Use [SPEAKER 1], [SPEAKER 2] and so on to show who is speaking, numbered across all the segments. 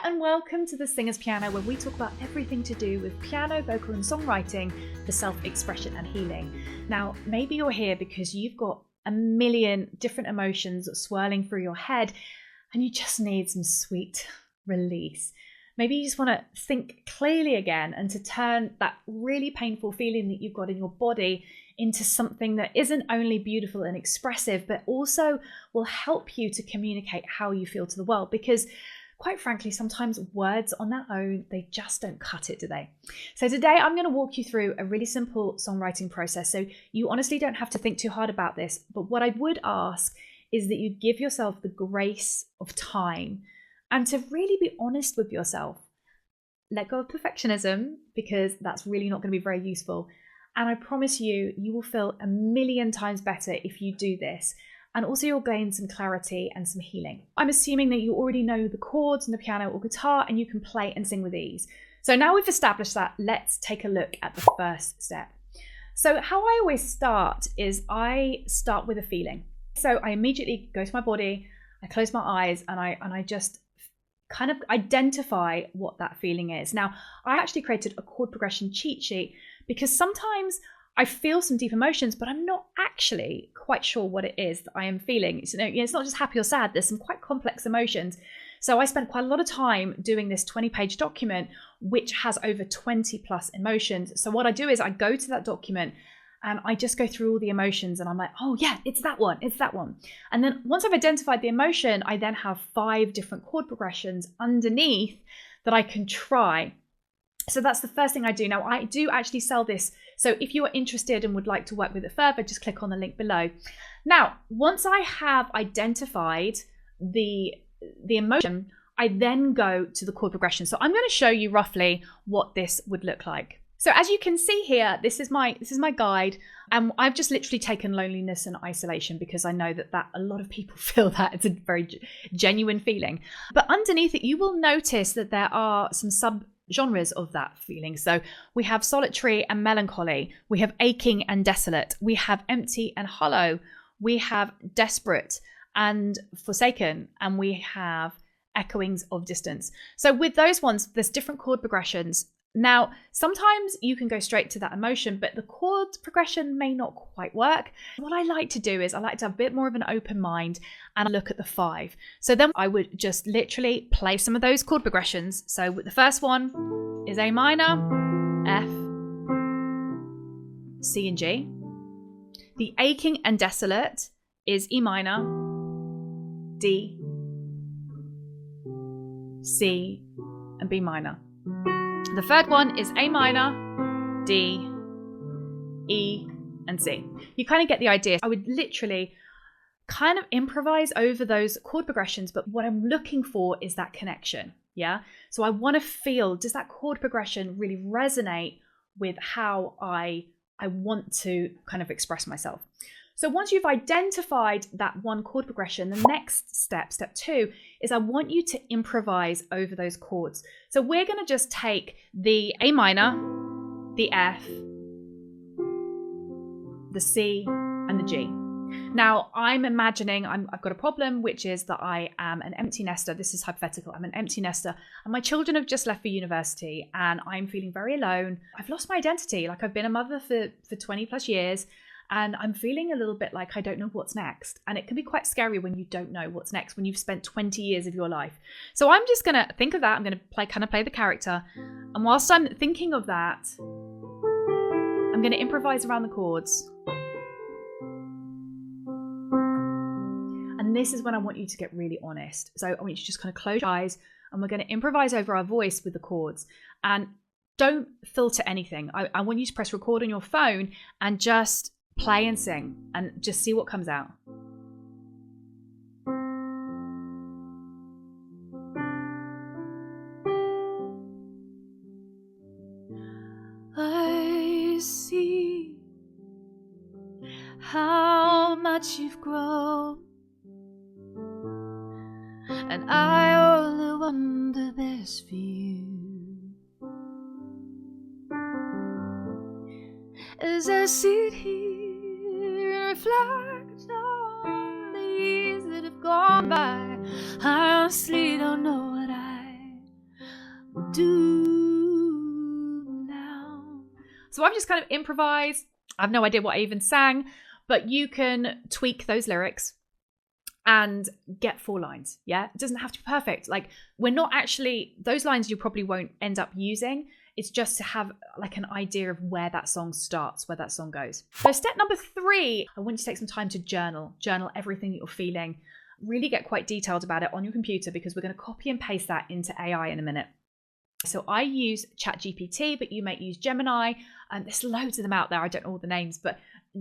[SPEAKER 1] and welcome to the Singer's Piano, where we talk about everything to do with piano, vocal and songwriting for self-expression and healing. Now, maybe you're here because you've got a million different emotions swirling through your head and you just need some sweet release. Maybe you just want to think clearly again and to turn that really painful feeling that you've got in your body into something that isn't only beautiful and expressive, but also will help you to communicate how you feel to the world. Because quite frankly, sometimes words on their own, they just don't cut it, do they? So today I'm going to walk you through a really simple songwriting process. So you honestly don't have to think too hard about this. But what I would ask is that you give yourself the grace of time and to really be honest with yourself. Let go of perfectionism, because that's really not going to be very useful. And I promise you, you will feel a million times better if you do this. And also you'll gain some clarity and some healing. I'm assuming that you already know the chords on the piano or guitar and you can play and sing with ease. So now we've established that, let's take a look at the first step. So how I always start is I start with a feeling. So I immediately go to my body, I close my eyes and I just kind of identify what that feeling is. Now, I actually created a chord progression cheat sheet because sometimes I feel some deep emotions, but I'm not actually quite sure what it is that I am feeling. It's not just happy or sad. There's some quite complex emotions. So I spent quite a lot of time doing this 20-page document, which has over 20 plus emotions. So what I do is I go to that document and I just go through all the emotions and I'm like, oh yeah, it's that one. And then once I've identified the emotion, I then have 5 different chord progressions underneath that I can try. So that's the first thing I do. Now, I do actually sell this. So if you are interested and would like to work with it further, just click on the link below. Now, once I have identified the emotion, I then go to the chord progression. So I'm going to show you roughly what this would look like. So as you can see here, this is my guide. And I've just literally taken loneliness and isolation because I know that a lot of people feel that. It's a very genuine feeling. But underneath it, you will notice that there are some sub-genres of that feeling. So we have solitary and melancholy. We have aching and desolate. We have empty and hollow. We have desperate and forsaken. And we have echoings of distance. So with those ones, there's different chord progressions. Now, sometimes you can go straight to that emotion, but the chord progression may not quite work. What I like to do is I like to have a bit more of an open mind and look at the 5. So then I would just literally play some of those chord progressions. So the first one is A minor, F, C and G. The aching and desolate is E minor, D, C, and B minor. The third one is A minor, D, E, and C. You kind of get the idea. I would literally kind of improvise over those chord progressions, but what I'm looking for is that connection, yeah? So I want to feel, does that chord progression really resonate with how I want to kind of express myself? So once you've identified that one chord progression, the next step 2, is I want you to improvise over those chords. So we're going to just take the A minor, the F, the C, and the G. Now, I'm imagining I've got a problem, which is that I am an empty nester. This is hypothetical. I'm an empty nester and my children have just left for university and I'm feeling very alone. I've lost my identity. Like I've been a mother for 20 plus years. And I'm feeling a little bit like I don't know what's next. And it can be quite scary when you don't know what's next, when you've spent 20 years of your life. So I'm just going to think of that. I'm going to play the character. And whilst I'm thinking of that, I'm going to improvise around the chords. And this is when I want you to get really honest. So I want you to just kind of close your eyes and we're going to improvise over our voice with the chords. And don't filter anything. I want you to press record on your phone and just play and sing and just see what comes out. I see how much you've grown, and I only want the best for you. As I sit here and reflect on the years that have gone by, I honestly don't know what I do now. So I've just kind of improvised. I have no idea what I even sang, but you can tweak those lyrics and get 4 lines. Yeah, it doesn't have to be perfect. Like, we're not actually, those lines you probably won't end up using. It's just to have like an idea of where that song starts, where that song goes. So step number 3, I want you to take some time to journal everything that you're feeling. Really get quite detailed about it on your computer, because we're going to copy and paste that into AI in a minute. So I use ChatGPT, but you might use Gemini. There's loads of them out there. I don't know all the names, but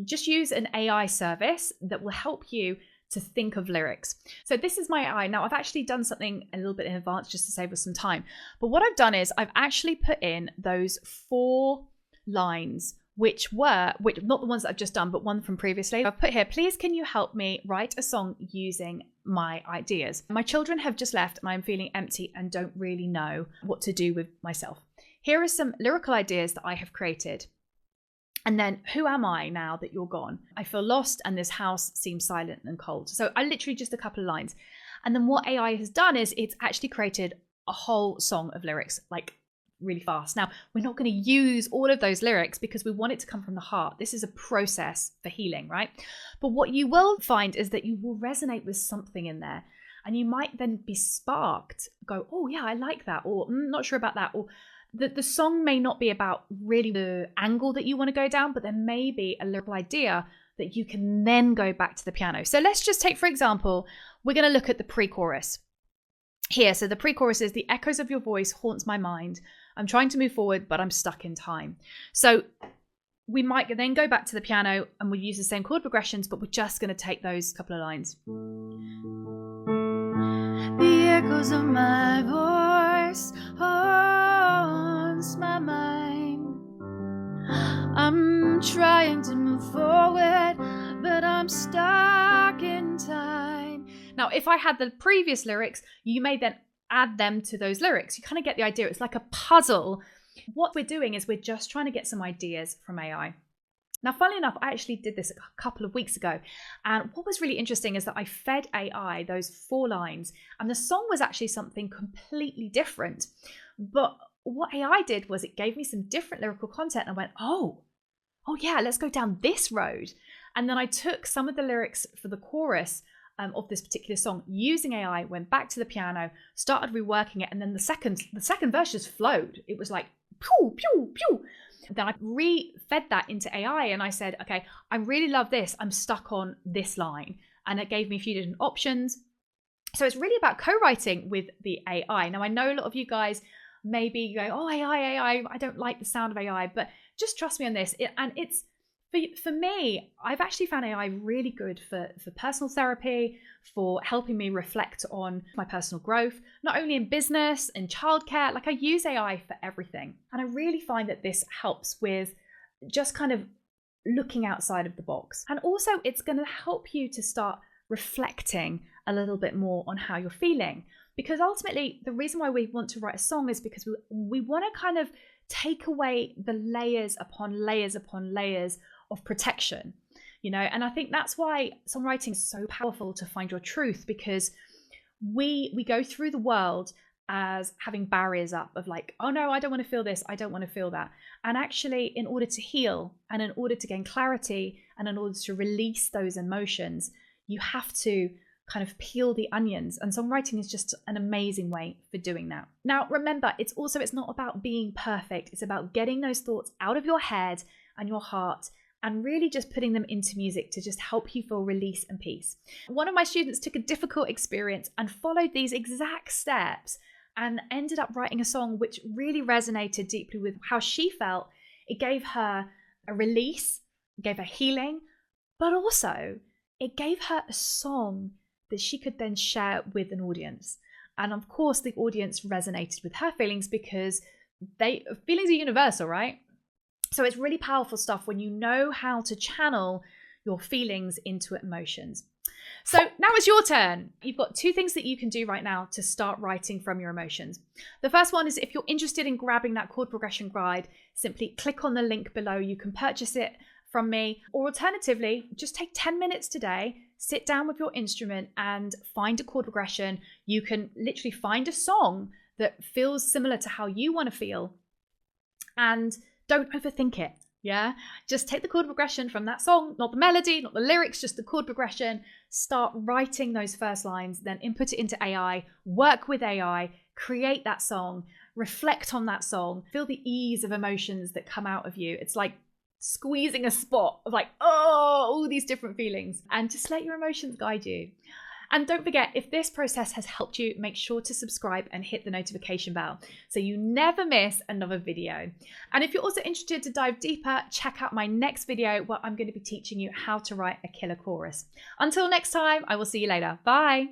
[SPEAKER 1] just use an AI service that will help you to think of lyrics. So this is my AI. Now, I've actually done something a little bit in advance just to save us some time. But what I've done is I've actually put in those 4 lines, which not the ones that I've just done, but one from previously. I've put here, please can you help me write a song using my ideas? My children have just left and I'm feeling empty and don't really know what to do with myself. Here are some lyrical ideas that I have created. And then, who am I now that you're gone? I feel lost and this house seems silent and cold. So I literally just a couple of lines. And then what AI has done is it's actually created a whole song of lyrics, like really fast. Now, we're not going to use all of those lyrics because we want it to come from the heart. This is a process for healing, right? But what you will find is that you will resonate with something in there. And you might then be sparked, go, oh yeah, I like that. Or not sure about that. Or the song may not be about really the angle that you want to go down, but there may be a lyrical idea that you can then go back to the piano. So let's just take, for example, we're going to look at the pre-chorus here. So the pre-chorus is, the echoes of your voice haunts my mind. I'm trying to move forward, but I'm stuck in time. So we might then go back to the piano and we'll use the same chord progressions, but we're just going to take those couple of lines. The echoes of my voice haunts my mind. I'm trying to move forward, but I'm stuck in time. Now, if I had the previous lyrics, you may then add them to those lyrics. You kind of get the idea. It's like a puzzle. What we're doing is we're just trying to get some ideas from AI. Now, funnily enough, I actually did this a couple of weeks ago. And what was really interesting is that I fed AI those 4 lines, and the song was actually something completely different. But what AI did was it gave me some different lyrical content, and I went, oh yeah, let's go down this road. And then I took some of the lyrics for the chorus of this particular song using AI, went back to the piano, started reworking it, and then the second verse just flowed. It was like pew, pew, pew. Then I re-fed that into AI and I said, okay, I really love this. I'm stuck on this line. And it gave me a few different options. So it's really about co-writing with the AI. Now, I know a lot of you guys may be going, oh, AI, I don't like the sound of AI, but just trust me on this. It's for me, I've actually found AI really good for personal therapy, for helping me reflect on my personal growth, not only in business and childcare. Like, I use AI for everything. And I really find that this helps with just kind of looking outside of the box. And also it's going to help you to start reflecting a little bit more on how you're feeling. Because ultimately, the reason why we want to write a song is because we want to kind of take away the layers upon layers upon layers of protection, you know. And I think that's why songwriting is so powerful, to find your truth, because we go through the world as having barriers up of like, oh no, I don't want to feel this, I don't want to feel that. And actually, in order to heal and in order to gain clarity and in order to release those emotions, you have to kind of peel the onions, and songwriting is just an amazing way for doing that. Now, remember, it's not about being perfect. It's about getting those thoughts out of your head and your heart and really just putting them into music to just help you feel release and peace. One of my students took a difficult experience and followed these exact steps and ended up writing a song which really resonated deeply with how she felt. It gave her a release, it gave her healing, but also it gave her a song that she could then share with an audience. And of course, the audience resonated with her feelings, because feelings are universal, right? So it's really powerful stuff when you know how to channel your feelings into emotions. So now it's your turn. You've got 2 things that you can do right now to start writing from your emotions. The first one is, if you're interested in grabbing that chord progression guide, simply click on the link below. You can purchase it from me, or alternatively, just take 10 minutes today, sit down with your instrument and find a chord progression. You can literally find a song that feels similar to how you want to feel. And don't overthink it. Yeah, just take the chord progression from that song, not the melody, not the lyrics, just the chord progression. Start writing those first lines, then input it into AI, work with AI, create that song, reflect on that song, feel the ease of emotions that come out of you. It's like squeezing a spot of like, oh, all these different feelings, and just let your emotions guide you. And don't forget, if this process has helped you, make sure to subscribe and hit the notification bell so you never miss another video. And if you're also interested to dive deeper, check out my next video where I'm going to be teaching you how to write a killer chorus. Until next time, I will see you later. Bye.